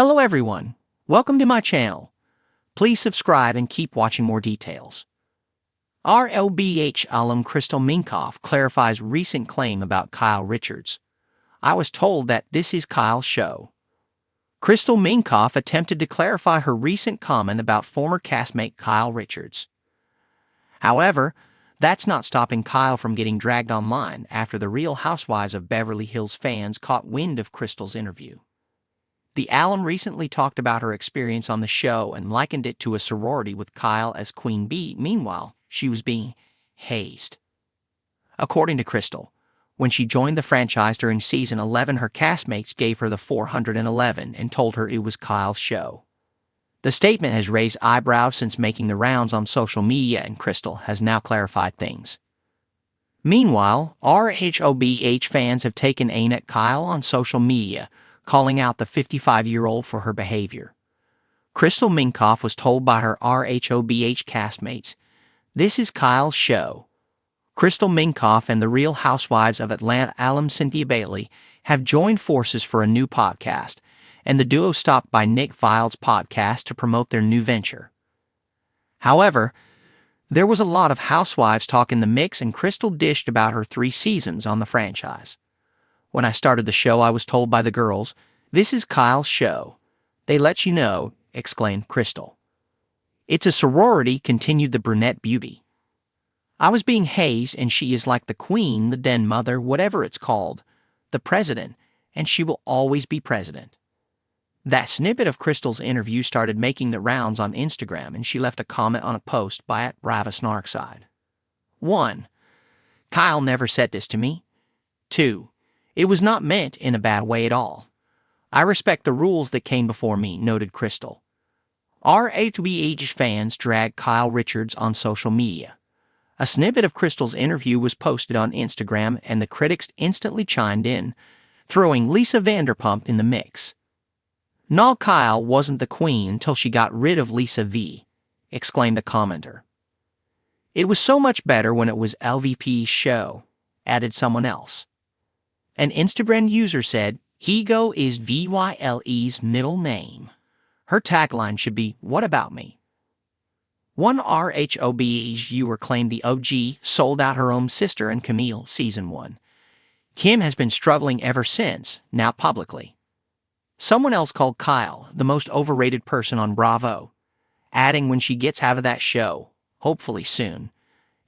Hello everyone, welcome to my channel. Please subscribe and keep watching more details. RLBH alum Crystal Minkoff clarifies recent claim about Kyle Richards. I was told that this is Kyle's show. Crystal Minkoff attempted to clarify her recent comment about former castmate Kyle Richards. However, that's not stopping Kyle from getting dragged online after the Real Housewives of Beverly Hills fans caught wind of Crystal's interview. The alum recently talked about her experience on the show and likened it to a sorority with Kyle as Queen Bee. Meanwhile, she was being hazed. According to Crystal, when she joined the franchise during season 11, her castmates gave her the 411 and told her it was Kyle's show. The statement has raised eyebrows since making the rounds on social media, and Crystal has now clarified things. Meanwhile, RHOBH fans have taken aim at Kyle on social media, calling out the 55-year-old for her behavior. Crystal Minkoff was told by her RHOBH castmates, "This is Kyle's show." Crystal Minkoff and the Real Housewives of Atlanta alum Cynthia Bailey have joined forces for a new podcast, and the duo stopped by Nick Viall's podcast to promote their new venture. However, there was a lot of Housewives talk in the mix, and Crystal dished about her 3 seasons on the franchise. "When I started the show, I was told by the girls, 'This is Kyle's show. They let you know,'" exclaimed Crystal. "It's a sorority," continued the brunette beauty. "I was being hazed, and she is like the queen, the den mother, whatever it's called, the president, and she will always be president." That snippet of Crystal's interview started making the rounds on Instagram, and she left a comment on a post by @RavaSnarkside. 1. Kyle never said this to me. 2. It was not meant in a bad way at all. I respect the rules that came before me, noted Crystal. RHOBH fans dragged Kyle Richards on social media. A snippet of Crystal's interview was posted on Instagram, and the critics instantly chimed in, throwing Lisa Vanderpump in the mix. "No, Kyle wasn't the queen until she got rid of Lisa V," exclaimed a commenter. "It was so much better when it was LVP's show," added someone else. An Instagram user said, "Higo is VYLE's middle name. Her tagline should be, 'What about me?'" One RHOBH viewer claimed the OG sold out her own sister and Camille season 1. Kim has been struggling ever since, now publicly. Someone else called Kyle the most overrated person on Bravo, adding, "When she gets out of that show, hopefully soon,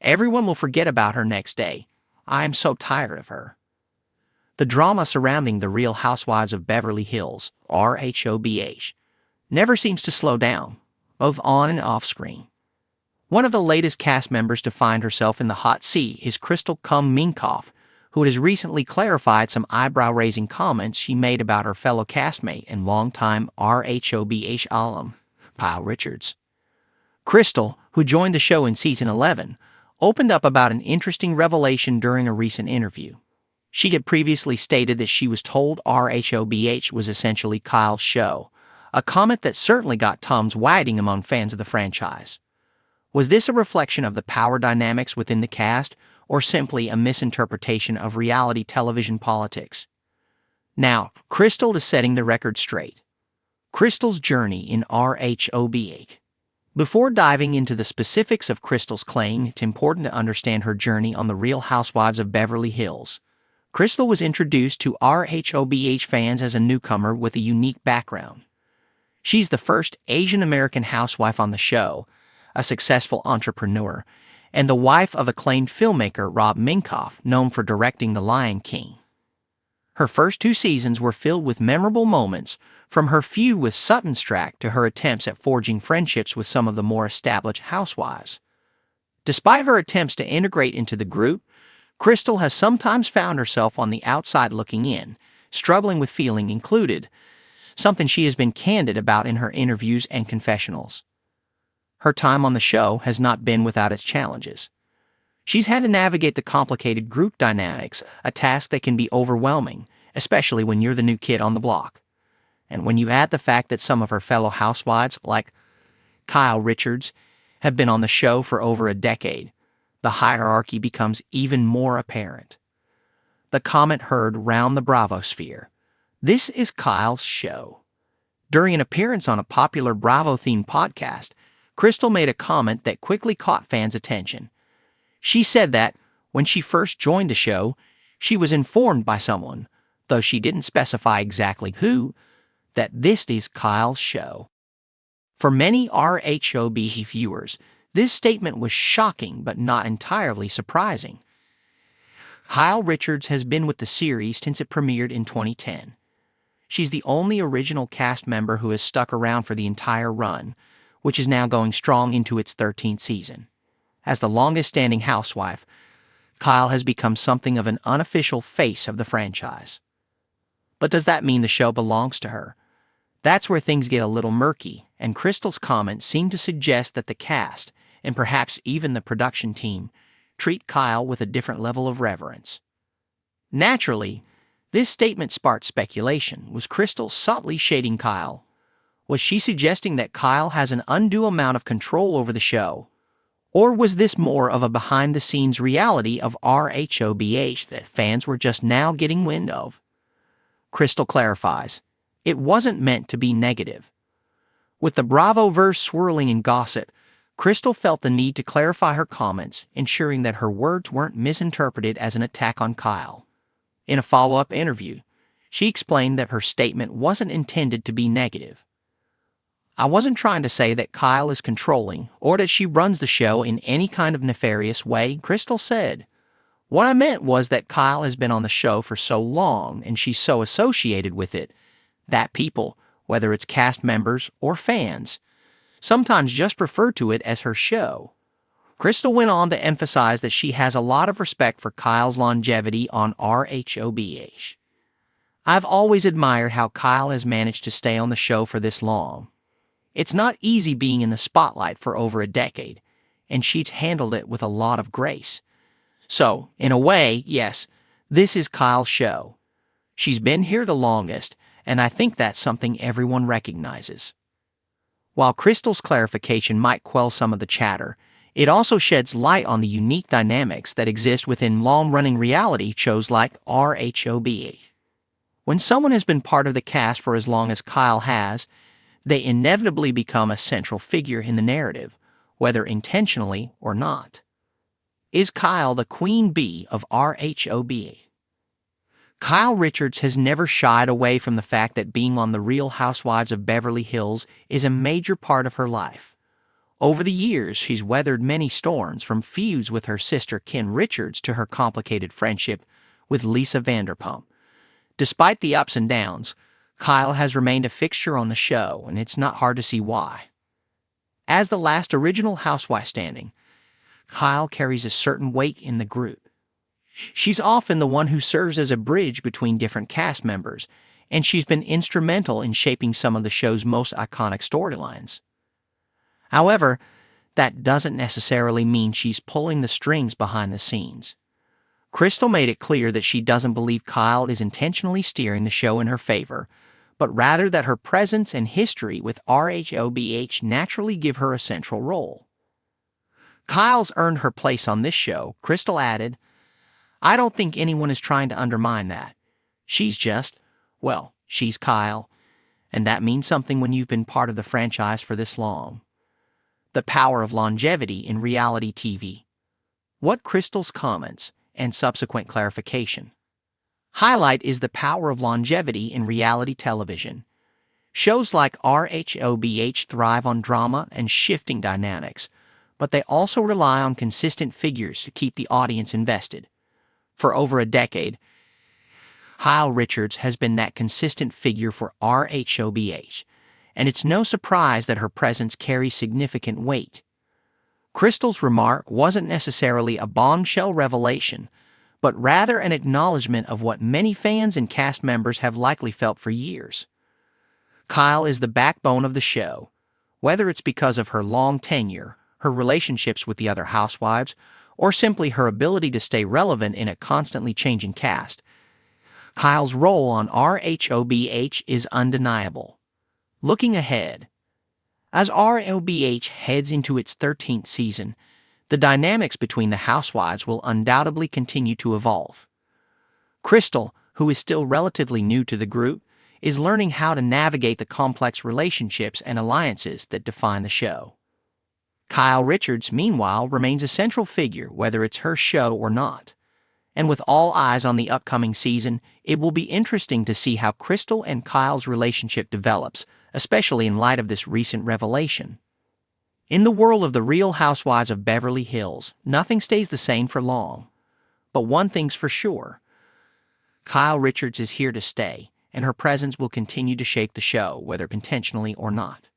everyone will forget about her next day. I am so tired of her." The drama surrounding the Real Housewives of Beverly Hills, RHOBH, never seems to slow down, both on and off screen. One of the latest cast members to find herself in the hot seat is Crystal Minkoff, who has recently clarified some eyebrow-raising comments she made about her fellow castmate and longtime RHOBH alum, Kyle Richards. Crystal, who joined the show in season 11, opened up about an interesting revelation during a recent interview. She had previously stated that she was told RHOBH was essentially Kyle's show, a comment that certainly got tongues wagging among fans of the franchise. Was this a reflection of the power dynamics within the cast, or simply a misinterpretation of reality television politics? Now, Crystal is setting the record straight. Crystal's journey in RHOBH. Before diving into the specifics of Crystal's claim, it's important to understand her journey on the Real Housewives of Beverly Hills. Crystal was introduced to RHOBH fans as a newcomer with a unique background. She's the first Asian American housewife on the show, a successful entrepreneur, and the wife of acclaimed filmmaker Rob Minkoff, known for directing The Lion King. Her first 2 seasons were filled with memorable moments, from her feud with Sutton Stracke to her attempts at forging friendships with some of the more established housewives. Despite her attempts to integrate into the group, Crystal has sometimes found herself on the outside looking in, struggling with feeling included, something she has been candid about in her interviews and confessionals. Her time on the show has not been without its challenges. She's had to navigate the complicated group dynamics, a task that can be overwhelming, especially when you're the new kid on the block. And when you add the fact that some of her fellow housewives, like Kyle Richards, have been on the show for over a decade, the hierarchy becomes even more apparent. The comment heard round the Bravosphere, "This is Kyle's show." During an appearance on a popular Bravo-themed podcast, Crystal made a comment that quickly caught fans' attention. She said that, when she first joined the show, she was informed by someone, though she didn't specify exactly who, that this is Kyle's show. For many RHOB viewers, this statement was shocking but not entirely surprising. Kyle Richards has been with the series since it premiered in 2010. She's the only original cast member who has stuck around for the entire run, which is now going strong into its 13th season. As the longest-standing housewife, Kyle has become something of an unofficial face of the franchise. But does that mean the show belongs to her? That's where things get a little murky, and Crystal's comments seem to suggest that the cast, and perhaps even the production team, treat Kyle with a different level of reverence. Naturally, this statement sparked speculation. Was Crystal subtly shading Kyle? Was she suggesting that Kyle has an undue amount of control over the show? Or was this more of a behind-the-scenes reality of RHOBH that fans were just now getting wind of? Crystal clarifies, it wasn't meant to be negative. With the Bravo-verse swirling in gossip, Crystal felt the need to clarify her comments, ensuring that her words weren't misinterpreted as an attack on Kyle. In a follow-up interview, she explained that her statement wasn't intended to be negative. I wasn't trying to say that Kyle is controlling or that she runs the show in any kind of nefarious way, Crystal said. What I meant was that Kyle has been on the show for so long and she's so associated with it that people, whether it's cast members or fans, sometimes just refer to it as her show. Crystal went on to emphasize that she has a lot of respect for Kyle's longevity on RHOBH. I've always admired how Kyle has managed to stay on the show for this long. It's not easy being in the spotlight for over a decade, and she's handled it with a lot of grace. So, in a way, yes, this is Kyle's show. She's been here the longest, and I think that's something everyone recognizes. While Crystal's clarification might quell some of the chatter, it also sheds light on the unique dynamics that exist within long-running reality shows like RHOBH. When someone has been part of the cast for as long as Kyle has, they inevitably become a central figure in the narrative, whether intentionally or not. Is Kyle the queen bee of RHOBH? Kyle Richards has never shied away from the fact that being on The Real Housewives of Beverly Hills is a major part of her life. Over the years, she's weathered many storms, from feuds with her sister Ken Richards to her complicated friendship with Lisa Vanderpump. Despite the ups and downs, Kyle has remained a fixture on the show, and it's not hard to see why. As the last original housewife standing, Kyle carries a certain weight in the group. She's often the one who serves as a bridge between different cast members, and she's been instrumental in shaping some of the show's most iconic storylines. However, that doesn't necessarily mean she's pulling the strings behind the scenes. Crystal made it clear that she doesn't believe Kyle is intentionally steering the show in her favor, but rather that her presence and history with RHOBH naturally give her a central role. Kyle's earned her place on this show, Crystal added. I don't think anyone is trying to undermine that. She's just, well, she's Kyle, and that means something when you've been part of the franchise for this long. The power of longevity in reality TV. What Crystal's comments and subsequent clarification highlight is the power of longevity in reality television. Shows like RHOBH thrive on drama and shifting dynamics, but they also rely on consistent figures to keep the audience invested. For over a decade, Kyle Richards has been that consistent figure for RHOBH, and it's no surprise that her presence carries significant weight. Crystal's remark wasn't necessarily a bombshell revelation, but rather an acknowledgement of what many fans and cast members have likely felt for years. Kyle is the backbone of the show, whether it's because of her long tenure, her relationships with the other housewives, or simply her ability to stay relevant in a constantly changing cast. Kyle's role on RHOBH is undeniable. Looking ahead, as RHOBH heads into its 13th season, the dynamics between the housewives will undoubtedly continue to evolve. Crystal, who is still relatively new to the group, is learning how to navigate the complex relationships and alliances that define the show. Kyle Richards, meanwhile, remains a central figure whether it's her show or not. And with all eyes on the upcoming season, it will be interesting to see how Crystal and Kyle's relationship develops, especially in light of this recent revelation. In the world of the Real Housewives of Beverly Hills, nothing stays the same for long. But one thing's for sure: Kyle Richards is here to stay, and her presence will continue to shape the show, whether intentionally or not.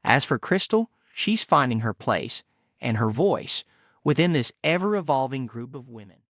As for Crystal, she's finding her place and her voice within this ever-evolving group of women.